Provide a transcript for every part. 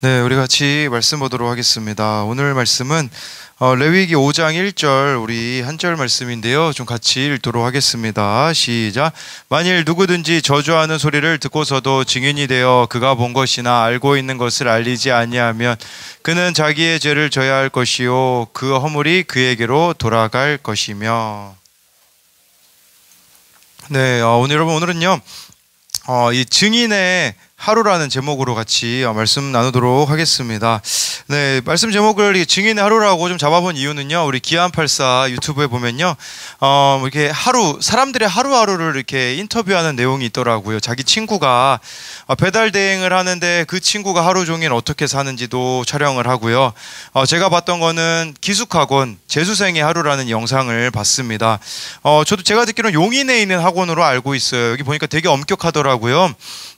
네, 우리 같이 말씀 보도록 하겠습니다. 오늘 말씀은 레위기 5장 1절 우리 한 절 말씀인데요. 좀 같이 읽도록 하겠습니다. 시작. 만일 누구든지 저주하는 소리를 듣고서도 증인이 되어 그가 본 것이나 알고 있는 것을 알리지 아니하면 그는 자기의 죄를 져야 할 것이요 그 허물이 그에게로 돌아갈 것이며. 네, 오늘은요. 이 증인의 하루라는 제목으로 같이 말씀 나누도록 하겠습니다. 네, 말씀 제목을 이 증인의 하루라고 좀 잡아본 이유는요, 우리 기안84 유튜브에 보면요, 이렇게 사람들의 하루하루를 이렇게 인터뷰하는 내용이 있더라고요. 자기 친구가 배달 대행을 하는데 그 친구가 하루 종일 어떻게 사는지도 촬영을 하고요. 제가 봤던 거는 기숙학원 재수생의 하루라는 영상을 봤습니다. 저도 제가 듣기로는 용인에 있는 학원으로 알고 있어요. 여기 보니까 되게 엄격하더라고요.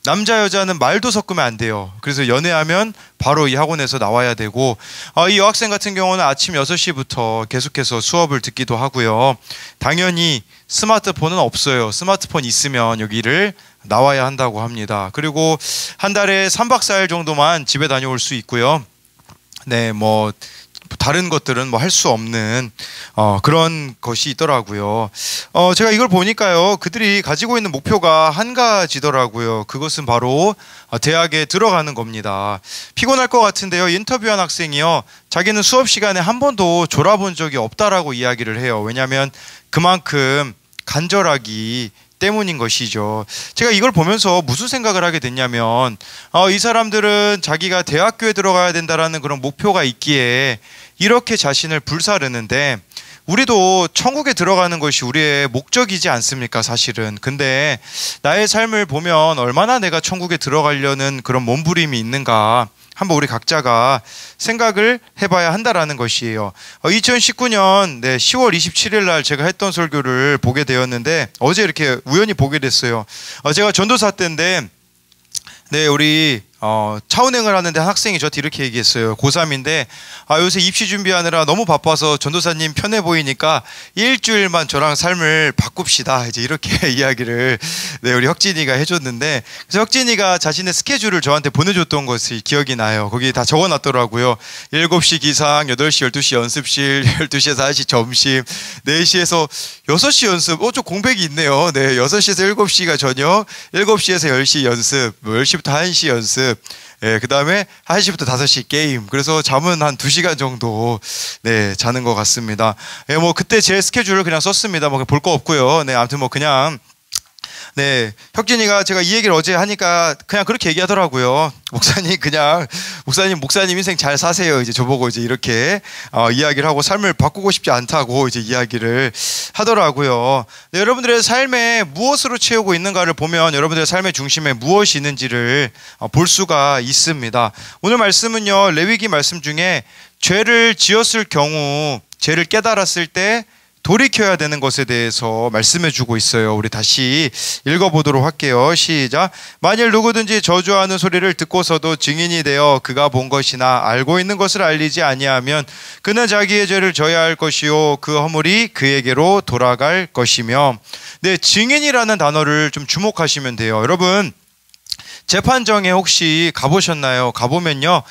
남자 여자는 말도 섞으면 안 돼요. 그래서 연애하면 바로 이 학원에서 나와야 되고, 이 여학생 같은 경우는 아침 6시부터 계속해서 수업을 듣기도 하고요. 당연히 스마트폰은 없어요. 스마트폰 있으면 여기를 나와야 한다고 합니다. 그리고 한 달에 3박 4일 정도만 집에 다녀올 수 있고요. 네, 다른 것들은 할 수 없는 그런 것이 있더라고요. 제가 이걸 보니까요, 그들이 가지고 있는 목표가 한 가지더라고요. 그것은 바로 대학에 들어가는 겁니다. 피곤할 것 같은데요, 인터뷰한 학생이요, 자기는 수업 시간에 한 번도 졸아본 적이 없다라고 이야기를 해요. 왜냐하면 그만큼 간절하기 때문인 것이죠. 제가 이걸 보면서 무슨 생각을 하게 됐냐면, 이 사람들은 자기가 대학교에 들어가야 된다라는 그런 목표가 있기에 이렇게 자신을 불사르는데, 우리도 천국에 들어가는 것이 우리의 목적이지 않습니까, 사실은. 근데 나의 삶을 보면 얼마나 내가 천국에 들어가려는 그런 몸부림이 있는가, 한번 우리 각자가 생각을 해봐야 한다라는 것이에요. 2019년 10월 27일 날 제가 했던 설교를 보게 되었는데, 어제 이렇게 우연히 보게 됐어요. 제가 전도사 때인데, 네, 우리 차운행을 하는데 한 학생이 저한테 이렇게 얘기했어요. 고3인데 요새 입시 준비하느라 너무 바빠서 전도사님 편해 보이니까 일주일만 저랑 삶을 바꿉시다, 이제 이렇게 이야기를 우리 혁진이가 해줬는데, 그래서 혁진이가 자신의 스케줄을 저한테 보내줬던 것이 기억이 나요. 거기 다 적어놨더라고요. 7시 기상, 8시 12시 연습실, 12시에서 1시 점심, 4시에서 6시 연습. 좀 공백이 있네요. 네, 6시에서 7시가 저녁, 7시에서 10시 연습, 10시부터 1시 연습, 그 다음에 1시부터 5시 게임. 그래서 잠은 한 2시간 정도 자는 것 같습니다. 그때 제 스케줄을 그냥 썼습니다. 볼 거 없고요. 아무튼 그냥 혁진이가 제가 이 얘기를 어제 하니까 그냥 그렇게 얘기하더라고요. 목사님 인생 잘 사세요. 이제 저보고 이제 이렇게 이야기를 하고, 삶을 바꾸고 싶지 않다고 이제 이야기를 하더라고요. 여러분들의 삶에 무엇으로 채우고 있는가를 보면 여러분들의 삶의 중심에 무엇이 있는지를 볼 수가 있습니다. 오늘 말씀은요, 레위기 말씀 중에 죄를 지었을 경우, 죄를 깨달았을 때 돌이켜야 되는 것에 대해서 말씀해 주고 있어요. 우리 다시 읽어보도록 할게요. 시작. 만일 누구든지 저주하는 소리를 듣고서도 증인이 되어 그가 본 것이나 알고 있는 것을 알리지 아니하면 그는 자기의 죄를 져야 할 것이요 그 허물이 그에게로 돌아갈 것이며. 네, 증인이라는 단어를 좀 주목하시면 돼요. 여러분, 재판정에 혹시 가보셨나요? 가보면요,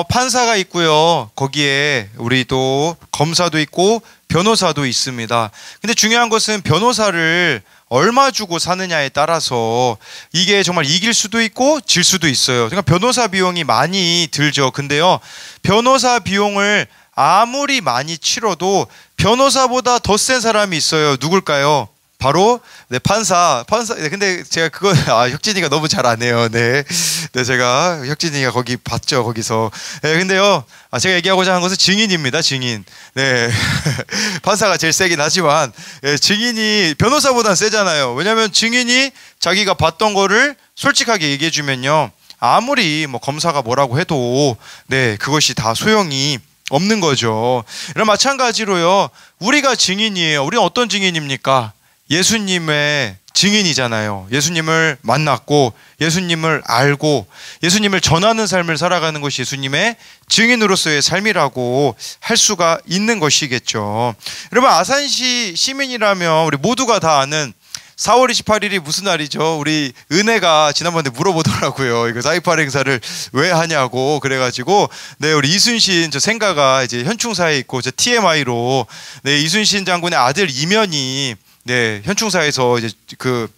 판사가 있고요, 거기에 우리 또 검사도 있고 변호사도 있습니다. 근데 중요한 것은 변호사를 얼마 주고 사느냐에 따라서 이게 정말 이길 수도 있고 질 수도 있어요. 그러니까 변호사 비용이 많이 들죠. 근데요, 변호사 비용을 아무리 많이 치러도 변호사보다 더 센 사람이 있어요. 누굴까요? 바로 판사. 근데 제가 혁진이가 너무 잘 안 해요. 제가 혁진이가 거기 봤죠, 거기서. 근데요, 제가 얘기하고자 하는 것은 증인입니다. 증인. 판사가 제일 세긴 하지만, 증인이 변호사보단 세잖아요. 왜냐하면 증인이 자기가 봤던 거를 솔직하게 얘기해 주면요, 아무리 검사가 뭐라고 해도 그것이 다 소용이 없는 거죠. 이런 마찬가지로요, 우리가 증인이에요. 우리는 어떤 증인입니까? 예수님의 증인이잖아요. 예수님을 만났고 예수님을 알고 예수님을 전하는 삶을 살아가는 것이 예수님의 증인으로서의 삶이라고 할 수가 있는 것이겠죠. 여러분, 아산시 시민이라면 우리 모두가 다 아는 4월 28일이 무슨 날이죠? 우리 은혜가 지난번에 물어보더라고요. 이거 4.28 행사를 왜 하냐고. 그래가지고, 네, 우리 이순신, 저 생가가 이제 현충사에 있고, 저 TMI로, 네, 이순신 장군의 아들 이면이, 네, 현충사에서 이제 그,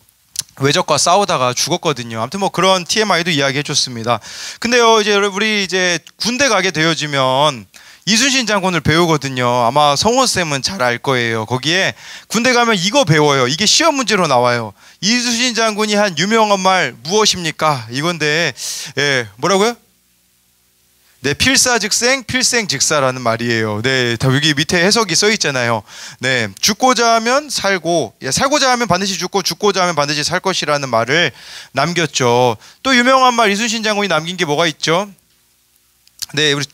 외적과 싸우다가 죽었거든요. 아무튼 뭐 그런 TMI도 이야기해 줬습니다. 근데요, 이제 우리 이제 군대 가게 되어지면 이순신 장군을 배우거든요. 아마 성원쌤은 잘 알 거예요. 거기에 군대 가면 이거 배워요. 이게 시험 문제로 나와요. 이순신 장군이 한 유명한 말 무엇입니까? 이건데, 예, 뭐라고요? 네, 필사즉생, 필생즉사라는 말이에요. 네, 다 여기 밑에 해석이 써 있잖아요. 네, 죽고자 하면 살고, 예, 살고자 하면 반드시 죽고, 죽고자 하면 반드시 살 것이라는 말을 남겼죠. 또 유명한 말 이순신 장군이 남긴 게 뭐가 있죠? 네, 우리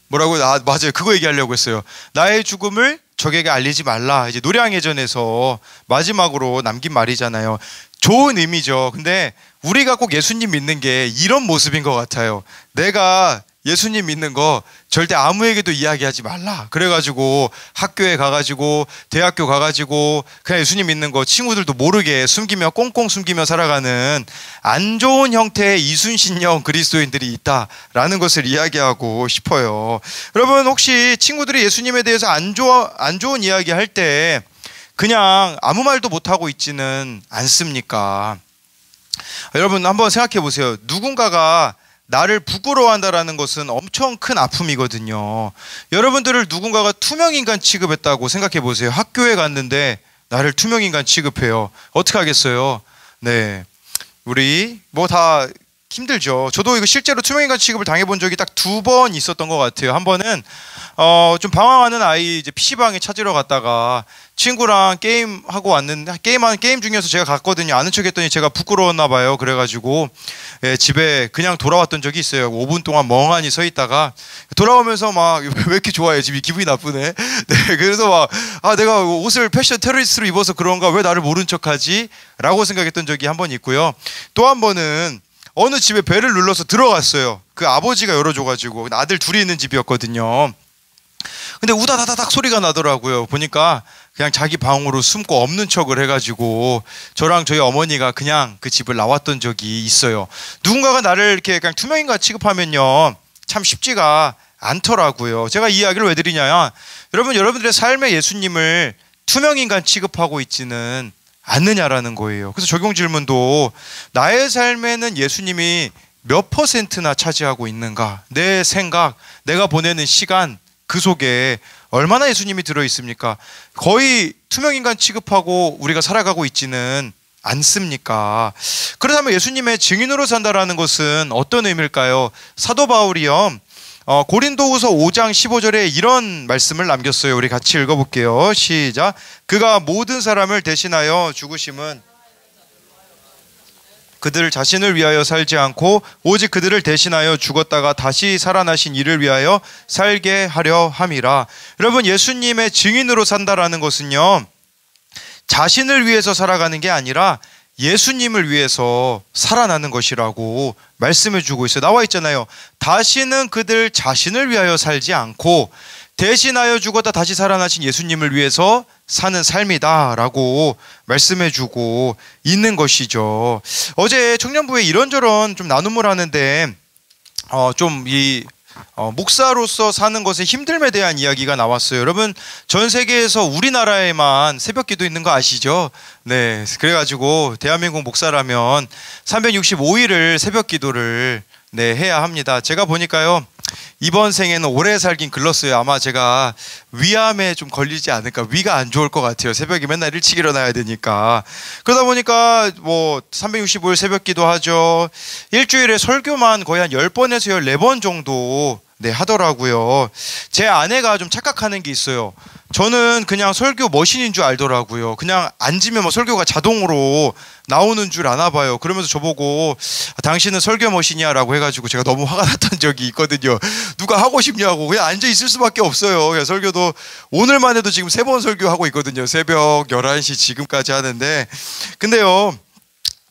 뭐라고요? 아, 맞아요. 그거 얘기하려고 했어요. 나의 죽음을 적에게 알리지 말라. 이제 노량해전에서 마지막으로 남긴 말이잖아요. 좋은 의미죠. 근데 우리가 꼭 예수님 믿는 게 이런 모습인 것 같아요. 내가 예수님 믿는 거 절대 아무에게도 이야기하지 말라. 그래가지고 학교에 가가지고 대학교 가가지고 그냥 예수님 믿는 거 친구들도 모르게 숨기며 꽁꽁 숨기며 살아가는 안 좋은 형태의 이순신형 그리스도인들이 있다라는 것을 이야기하고 싶어요. 여러분 혹시 친구들이 예수님에 대해서 안 좋은 이야기 할 때 그냥 아무 말도 못하고 있지는 않습니까? 여러분 한번 생각해 보세요. 누군가가 나를 부끄러워한다라는 것은 엄청 큰 아픔이거든요. 여러분들을 누군가가 투명인간 취급했다고 생각해 보세요. 학교에 갔는데 나를 투명인간 취급해요. 어떻게 하겠어요? 네, 우리 뭐 다 힘들죠. 저도 이거 실제로 투명인간 취급을 당해본 적이 딱 2번 있었던 것 같아요. 한 번은 좀 방황하는 아이 이제 PC방에 찾으러 갔다가 친구랑 게임하고 왔는데 게임 중이어서 제가 갔거든요. 아는 척 했더니 제가 부끄러웠나 봐요. 그래가지고 예, 집에 그냥 돌아왔던 적이 있어요. 5분 동안 멍하니 서 있다가 돌아오면서 막 왜 이렇게 좋아해? 집이 기분이 나쁘네. 네, 그래서 막 아 내가 옷을 패션 테러리스트로 입어서 그런가? 왜 나를 모른 척하지? 라고 생각했던 적이 한 번 있고요. 또 한 번은 어느 집에 벨을 눌러서 들어갔어요. 그 아버지가 열어줘가지고 아들 둘이 있는 집이었거든요. 근데 우다다다닥 소리가 나더라고요. 보니까 그냥 자기 방으로 숨고 없는 척을 해가지고 저랑 저희 어머니가 그냥 그 집을 나왔던 적이 있어요. 누군가가 나를 이렇게 그냥 투명인간 취급하면요 참 쉽지가 않더라고요. 제가 이 이야기를 왜 드리냐, 여러분들의 삶에 예수님을 투명인간 취급하고 있지는 않느냐라는 거예요. 그래서 적용 질문도 나의 삶에는 예수님이 몇 %나 차지하고 있는가? 내 생각, 내가 보내는 시간 그 속에 얼마나 예수님이 들어있습니까? 거의 투명인간 취급하고 우리가 살아가고 있지는 않습니까? 그렇다면 예수님의 증인으로 산다라는 것은 어떤 의미일까요? 사도 바울이요 고린도후서 5장 15절에 이런 말씀을 남겼어요. 우리 같이 읽어볼게요. 시작. 그가 모든 사람을 대신하여 죽으심은 그들 자신을 위하여 살지 않고 오직 그들을 대신하여 죽었다가 다시 살아나신 이를 위하여 살게 하려 함이라. 여러분 예수님의 증인으로 산다라는 것은요 자신을 위해서 살아가는 게 아니라 예수님을 위해서 살아나는 것이라고 말씀해 주고 있어요. 나와 있잖아요. 다시는 그들 자신을 위하여 살지 않고 대신하여 죽었다 다시 살아나신 예수님을 위해서 사는 삶이다 라고 말씀해 주고 있는 것이죠. 어제 청년부에 이런저런 좀 나눔을 하는데 목사로서 사는 것의 힘듦에 대한 이야기가 나왔어요. 여러분 전 세계에서 우리나라에만 새벽기도 있는 거 아시죠? 네, 그래가지고 대한민국 목사라면 365일을 새벽기도를 네, 해야 합니다. 제가 보니까요 이번 생에는 오래 살긴 글렀어요. 아마 제가 위암에 좀 걸리지 않을까, 위가 안 좋을 것 같아요. 새벽에 맨날 일찍 일어나야 되니까. 그러다 보니까 뭐 365일 새벽기도 하죠. 일주일에 설교만 거의 한 10번에서 14번 정도 네, 하더라고요. 제 아내가 좀 착각하는 게 있어요. 저는 그냥 설교 머신인 줄 알더라고요. 그냥 앉으면 뭐 설교가 자동으로 나오는 줄 아나 봐요. 그러면서 저보고 당신은 설교 머신이야 라고 해가지고 제가 너무 화가 났던 적이 있거든요. 누가 하고 싶냐고. 그냥 앉아 있을 수밖에 없어요. 그냥 설교도 오늘만 해도 지금 3번 설교하고 있거든요. 새벽 11시 지금까지 하는데, 근데요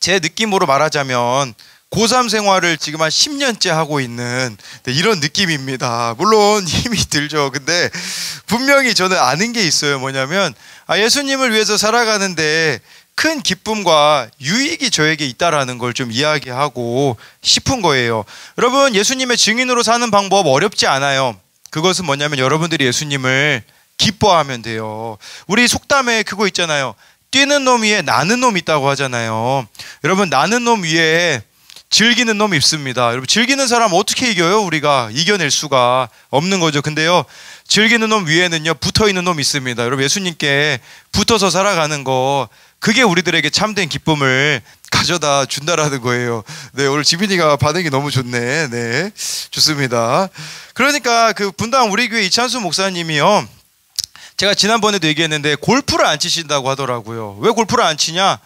제 느낌으로 말하자면 고3 생활을 지금 한 10년째 하고 있는 이런 느낌입니다. 물론 힘이 들죠. 근데 분명히 저는 아는 게 있어요. 뭐냐면 예수님을 위해서 살아가는데 큰 기쁨과 유익이 저에게 있다라는 걸 좀 이야기하고 싶은 거예요. 여러분, 예수님의 증인으로 사는 방법 어렵지 않아요. 그것은 뭐냐면 여러분들이 예수님을 기뻐하면 돼요. 우리 속담에 그거 있잖아요. 뛰는 놈 위에 나는 놈 있다고 하잖아요. 여러분, 나는 놈 위에 즐기는 놈이 있습니다. 여러분, 즐기는 사람 어떻게 이겨요? 우리가 이겨낼 수가 없는 거죠. 근데요, 즐기는 놈 위에는요, 붙어있는 놈이 있습니다. 여러분, 예수님께 붙어서 살아가는 거, 그게 우리들에게 참된 기쁨을 가져다 준다라는 거예요. 네, 오늘 지민이가 반응이 너무 좋네. 네, 좋습니다. 그러니까 그 분당 우리 교회 이찬수 목사님이요, 제가 지난번에도 얘기했는데 골프를 안 치신다고 하더라고요. 왜 골프를 안 치냐?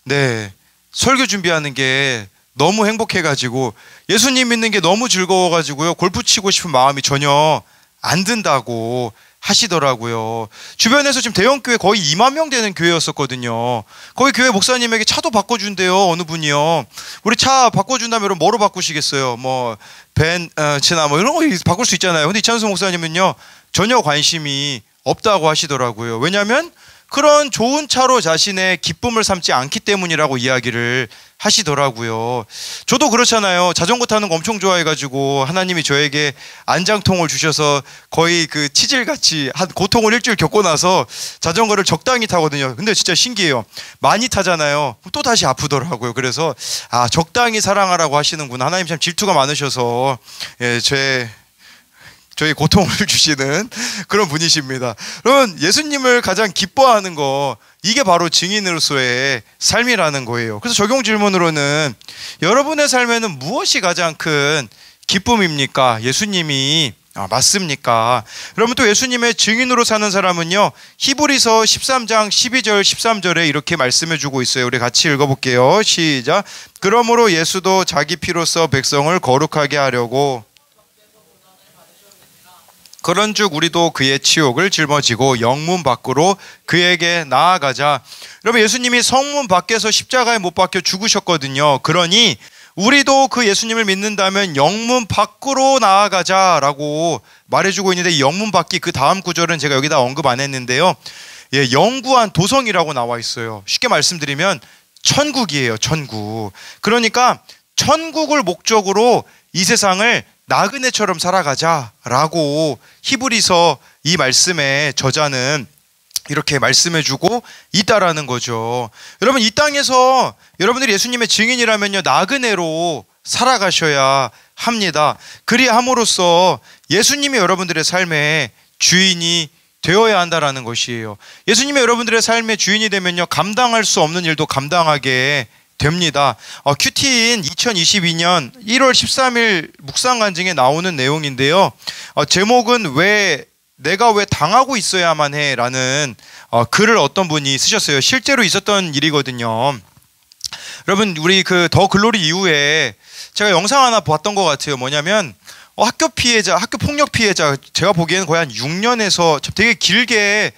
네, 설교 준비하는 게 너무 행복해가지고 예수님 믿는 게 너무 즐거워가지고요, 골프 치고 싶은 마음이 전혀 안 든다고 하시더라고요. 주변에서 지금 대형교회 거의 2만 명 되는 교회였었거든요. 거기 교회 목사님에게 차도 바꿔준대요. 어느 분이요. 우리 차 바꿔준다면 뭐로 바꾸시겠어요? 뭐 벤츠나 뭐 이런 거 바꿀 수 있잖아요. 근데 이찬수 목사님은요, 전혀 관심이 없다고 하시더라고요. 왜냐하면 그런 좋은 차로 자신의 기쁨을 삼지 않기 때문이라고 이야기를 하시더라고요. 저도 그렇잖아요. 자전거 타는 거 엄청 좋아해가지고 하나님이 저에게 안장통을 주셔서 거의 그 치질같이 한 고통을 일주일 겪고 나서 자전거를 적당히 타거든요. 근데 진짜 신기해요. 많이 타잖아요. 또 다시 아프더라고요. 그래서 적당히 사랑하라고 하시는구나. 하나님 참 질투가 많으셔서 저희 고통을 주시는 그런 분이십니다. 여러분, 예수님을 가장 기뻐하는 거, 이게 바로 증인으로서의 삶이라는 거예요. 그래서 적용 질문으로는 여러분의 삶에는 무엇이 가장 큰 기쁨입니까? 예수님이 맞습니까? 여러분, 또 예수님의 증인으로 사는 사람은요, 히브리서 13장 12절 13절에 이렇게 말씀해 주고 있어요. 우리 같이 읽어볼게요. 시작. 그러므로 예수도 자기 피로써 백성을 거룩하게 하려고 그런즉 우리도 그의 치욕을 짊어지고 영문 밖으로 그에게 나아가자. 여러분, 예수님이 성문 밖에서 십자가에 못 박혀 죽으셨거든요. 그러니 우리도 그 예수님을 믿는다면 영문 밖으로 나아가자라고 말해주고 있는데, 이 영문 밖이 그 다음 구절은 제가 여기다 언급 안 했는데요, 영구한 도성이라고 나와 있어요. 쉽게 말씀드리면 천국이에요. 천국. 그러니까 천국을 목적으로 이 세상을 나그네처럼 살아가자라고 히브리서 이 말씀의 저자는 이렇게 말씀해주고 있다라는 거죠. 여러분, 이 땅에서 여러분들이 예수님의 증인이라면요, 나그네로 살아가셔야 합니다. 그리함으로써 예수님이 여러분들의 삶의 주인이 되어야 한다라는 것이에요. 예수님이 여러분들의 삶의 주인이 되면요, 감당할 수 없는 일도 감당하게 됩니다. 큐티인 2022년 1월 13일 묵상간증에 나오는 내용인데요, 제목은 내가 왜 당하고 있어야만 해? 라는 글을 어떤 분이 쓰셨어요. 실제로 있었던 일이거든요. 여러분, 우리 그 더 글로리 이후에 제가 영상 하나 봤던 것 같아요. 뭐냐면 학교 폭력 피해자, 제가 보기에는 거의 한 6년에서 되게 길게,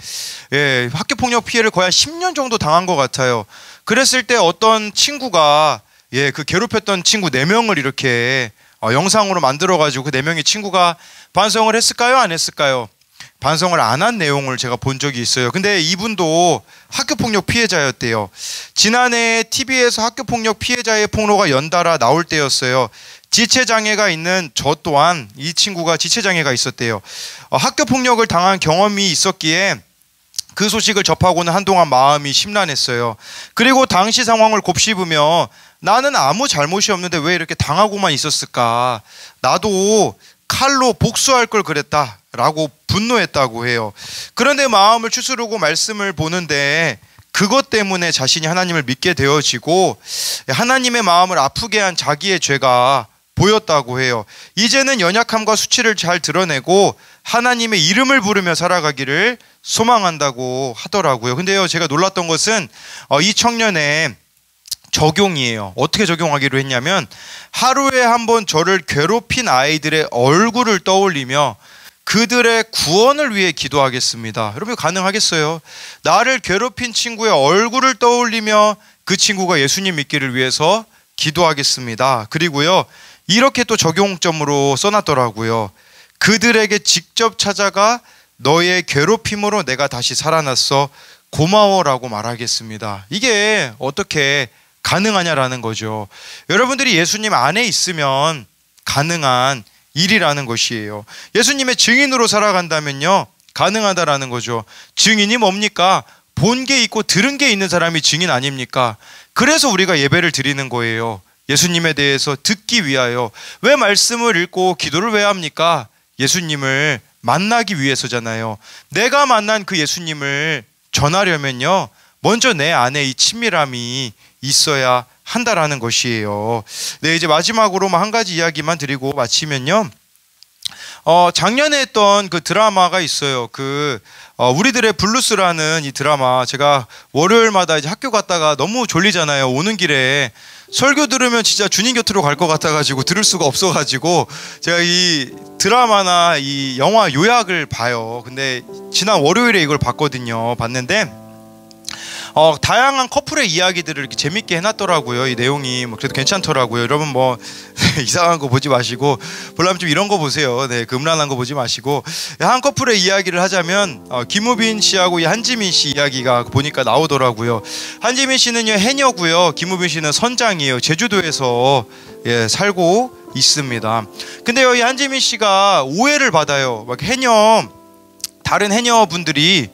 학교 폭력 피해를 거의 한 10년 정도 당한 것 같아요. 그랬을 때 어떤 친구가, 그 괴롭혔던 친구 4명을 이렇게 영상으로 만들어가지고 그 4명의 친구가 반성을 했을까요? 안 했을까요? 반성을 안 한 내용을 제가 본 적이 있어요. 근데 이분도 학교폭력 피해자였대요. 지난해 TV에서 학교폭력 피해자의 폭로가 연달아 나올 때였어요. 지체장애가 있는 저 또한 이 친구가 지체장애가 있었대요. 학교폭력을 당한 경험이 있었기에 그 소식을 접하고는 한동안 마음이 심란했어요. 그리고 당시 상황을 곱씹으며 나는 아무 잘못이 없는데 왜 이렇게 당하고만 있었을까? 나도 칼로 복수할 걸 그랬다 라고 분노했다고 해요. 그런데 마음을 추스르고 말씀을 보는데 그것 때문에 자신이 하나님을 믿게 되어지고 하나님의 마음을 아프게 한 자기의 죄가 보였다고 해요. 이제는 연약함과 수치를 잘 드러내고 하나님의 이름을 부르며 살아가기를 소망한다고 하더라고요. 근데요, 제가 놀랐던 것은 이 청년의 적용이에요. 어떻게 적용하기로 했냐면, 하루에 한 번 저를 괴롭힌 아이들의 얼굴을 떠올리며 그들의 구원을 위해 기도하겠습니다. 여러분, 가능하겠어요? 나를 괴롭힌 친구의 얼굴을 떠올리며 그 친구가 예수님 믿기를 위해서 기도하겠습니다. 그리고요, 이렇게 또 적용점으로 써놨더라고요. 그들에게 직접 찾아가 너의 괴롭힘으로 내가 다시 살아났어. 고마워라고 말하겠습니다. 이게 어떻게 가능하냐라는 거죠. 여러분들이 예수님 안에 있으면 가능한 일이라는 것이에요. 예수님의 증인으로 살아간다면요, 가능하다라는 거죠. 증인이 뭡니까? 본 게 있고 들은 게 있는 사람이 증인 아닙니까? 그래서 우리가 예배를 드리는 거예요. 예수님에 대해서 듣기 위하여. 왜 말씀을 읽고 기도를 왜 합니까? 예수님을 만나기 위해서잖아요. 내가 만난 그 예수님을 전하려면요, 먼저 내 안에 이 친밀함이 있어야 한다라는 것이에요. 네, 이제 마지막으로 한 가지 이야기만 드리고 마치면요, 작년에 했던 그 드라마가 있어요. 우리들의 블루스라는 이 드라마, 제가 월요일마다 이제 학교 갔다가 너무 졸리잖아요. 오는 길에 설교 들으면 진짜 주님 곁으로 갈 것 같아가지고 들을 수가 없어가지고 제가 이 드라마나 이 영화 요약을 봐요. 근데 지난 월요일에 이걸 봤는데 다양한 커플의 이야기들을 이렇게 재밌게 해놨더라고요. 이 내용이 그래도 괜찮더라고요. 여러분 이상한 거 보지 마시고, 별로 좀 이런 거 보세요. 네, 음란한 거 보지 마시고. 한 커플의 이야기를 하자면 김우빈 씨하고 이 한지민 씨 이야기가 보니까 나오더라고요. 한지민 씨는요 해녀고요, 김우빈 씨는 선장이에요. 제주도에서 살고 있습니다. 근데요, 이 한지민 씨가 오해를 받아요. 다른 해녀분들이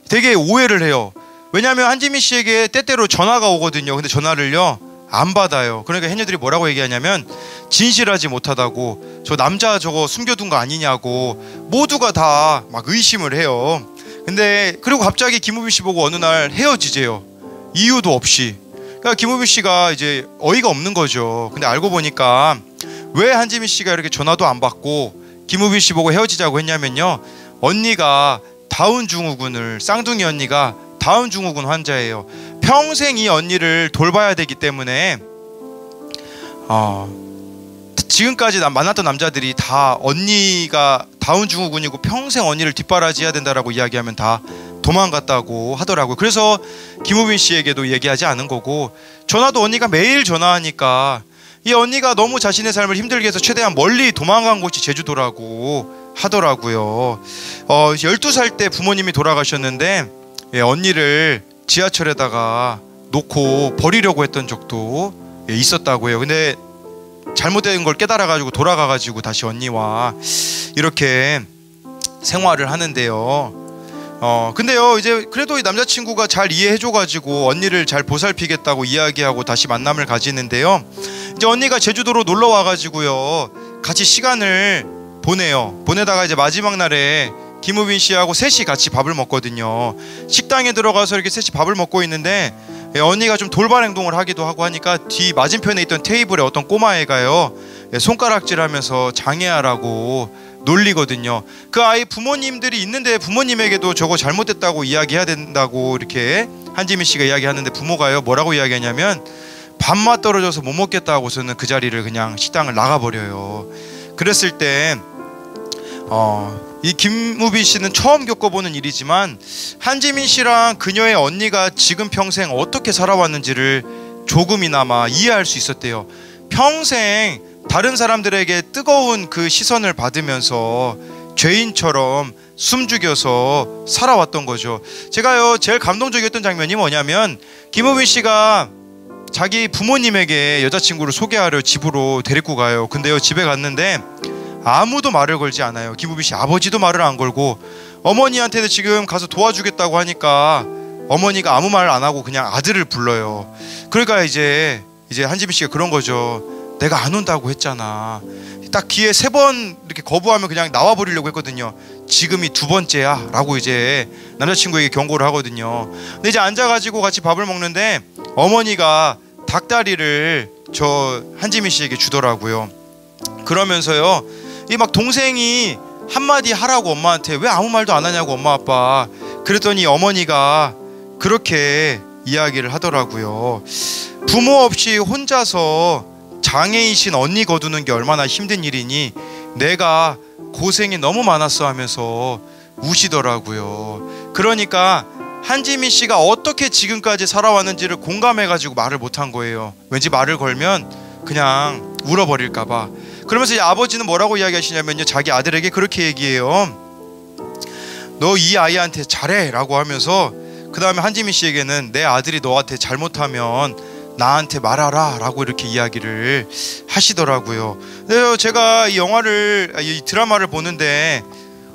되게 오해를 해요. 왜냐하면 한지민 씨에게 때때로 전화가 오거든요. 근데 전화를요 안 받아요. 그러니까 해녀들이 뭐라고 얘기하냐면 진실하지 못하다고, 저 남자 저거 숨겨둔 거 아니냐고 모두가 다 막 의심을 해요. 근데 그리고 갑자기 김우빈 씨 보고 어느 날 헤어지재요. 이유도 없이. 그러니까 김우빈 씨가 이제 어이가 없는 거죠. 근데 알고 보니까 왜 한지민 씨가 이렇게 전화도 안 받고 김우빈 씨 보고 헤어지자고 했냐면요, 언니가 다운 증후군을, 쌍둥이 언니가 다운 증후군 환자예요. 평생 이 언니를 돌봐야 되기 때문에 지금까지 만났던 남자들이 다 언니가 다운 증후군이고 평생 언니를 뒷바라지해야 된다라고 이야기하면 다 도망갔다고 하더라고요. 그래서 김우빈 씨에게도 얘기하지 않은 거고, 전화도 언니가 매일 전화하니까 이 언니가 너무 자신의 삶을 힘들게 해서 최대한 멀리 도망간 곳이 제주도라고 하더라고요. 12살 때 부모님이 돌아가셨는데 언니를 지하철에다가 놓고 버리려고 했던 적도 있었다고 해요. 근데 잘못된 걸 깨달아가지고 돌아가가지고 다시 언니와 이렇게 생활을 하는데요. 근데요, 이제 그래도 이 남자친구가 잘 이해해줘가지고 언니를 잘 보살피겠다고 이야기하고 다시 만남을 가지는데요, 이제 언니가 제주도로 놀러 와가지고요 같이 시간을 보내다가 이제 마지막 날에 김우빈 씨하고 셋이 같이 밥을 먹거든요. 식당에 들어가서 이렇게 셋이 밥을 먹고 있는데 언니가 좀 돌발 행동을 하기도 하고 하니까 뒤 맞은편에 있던 테이블에 어떤 꼬마애가요 손가락질하면서 장애하라고 놀리거든요. 그 아이 부모님들이 있는데 부모님에게도 저거 잘못됐다고 이야기해야 된다고 이렇게 한지민 씨가 이야기하는데, 부모가요 뭐라고 이야기하냐면 밥맛 떨어져서 못 먹겠다고서는 그 자리를 그냥 식당을 나가버려요. 그랬을 때 이 김우빈 씨는 처음 겪어보는 일이지만 한지민 씨랑 그녀의 언니가 지금 평생 어떻게 살아왔는지를 조금이나마 이해할 수 있었대요. 평생 다른 사람들에게 뜨거운 그 시선을 받으면서 죄인처럼 숨죽여서 살아왔던 거죠. 제가요 제일 감동적이었던 장면이 뭐냐면, 김우빈 씨가 자기 부모님에게 여자친구를 소개하려 집으로 데리고 가요. 근데요 집에 갔는데 아무도 말을 걸지 않아요. 김우빈 씨 아버지도 말을 안 걸고, 어머니한테는 지금 가서 도와주겠다고 하니까 어머니가 아무 말 안 하고 그냥 아들을 불러요. 그러니까 이제 한지민 씨가 그런 거죠. 내가 안 온다고 했잖아. 딱 기회 3번 이렇게 거부하면 그냥 나와버리려고 했거든요. 지금이 2번째야 라고 이제 남자친구에게 경고를 하거든요. 근데 이제 앉아가지고 같이 밥을 먹는데 어머니가 닭다리를 저 한지민 씨에게 주더라고요. 그러면서요 이 막 동생이 한마디 하라고 엄마한테 왜 아무 말도 안 하냐고 엄마 아빠 그랬더니 어머니가 그렇게 이야기를 하더라고요. 부모 없이 혼자서 장애이신 언니 거두는 게 얼마나 힘든 일이니 내가 고생이 너무 많았어 하면서 우시더라고요. 그러니까 한지민 씨가 어떻게 지금까지 살아왔는지를 공감해가지고 말을 못한 거예요. 왠지 말을 걸면 그냥 울어버릴까봐. 그러면서 이제 아버지는 뭐라고 이야기하시냐면요, 자기 아들에게 그렇게 얘기해요. 너 이 아이한테 잘해 라고 하면서 그 다음에 한지민 씨에게는 내 아들이 너한테 잘못하면 나한테 말하라 라고 이렇게 이야기를 하시더라고요. 그래서 제가 이 드라마를 보는데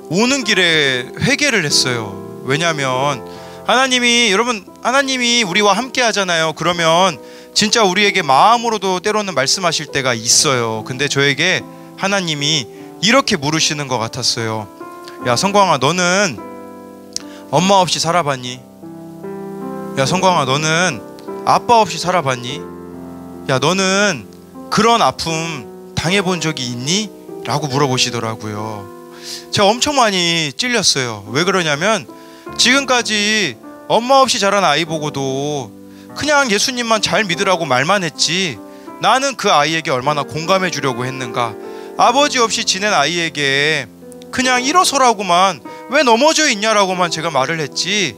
오는 길에 회개를 했어요. 왜냐하면 하나님이 우리와 함께 하잖아요. 그러면 진짜 우리에게 마음으로도 때로는 말씀하실 때가 있어요. 근데 저에게 하나님이 이렇게 물으시는 것 같았어요. 야 성광아, 너는 엄마 없이 살아봤니? 야 성광아, 너는 아빠 없이 살아봤니? 야 너는 그런 아픔 당해본 적이 있니? 라고 물어보시더라고요. 제가 엄청 많이 찔렸어요. 왜 그러냐면 지금까지 엄마 없이 자란 아이 보고도 그냥 예수님만 잘 믿으라고 말만 했지, 나는 그 아이에게 얼마나 공감해 주려고 했는가. 아버지 없이 지낸 아이에게 그냥 일어서라고만, 왜 넘어져 있냐라고만 제가 말을 했지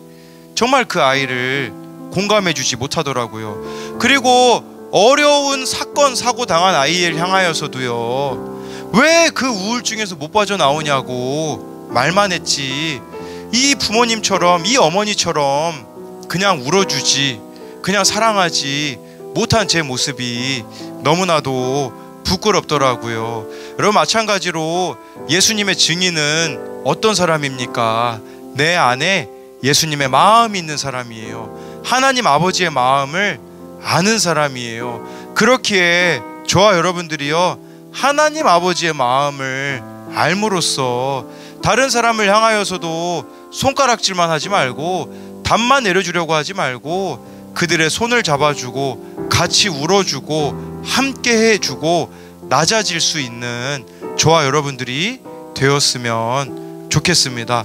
정말 그 아이를 공감해 주지 못하더라고요. 그리고 어려운 사건 사고 당한 아이를 향하여서도요, 왜 그 우울증에서 못 빠져나오냐고 말만 했지, 이 부모님처럼 이 어머니처럼 그냥 울어주지, 그냥 사랑하지 못한 제 모습이 너무나도 부끄럽더라고요. 여러분 마찬가지로 예수님의 증인은 어떤 사람입니까? 내 안에 예수님의 마음이 있는 사람이에요. 하나님 아버지의 마음을 아는 사람이에요. 그렇기에 저와 여러분들이요, 하나님 아버지의 마음을 알므로써 다른 사람을 향하여서도 손가락질만 하지 말고, 답만 내려주려고 하지 말고, 그들의 손을 잡아주고 같이 울어주고 함께 해주고 낮아질 수 있는 저와 여러분들이 되었으면 좋겠습니다.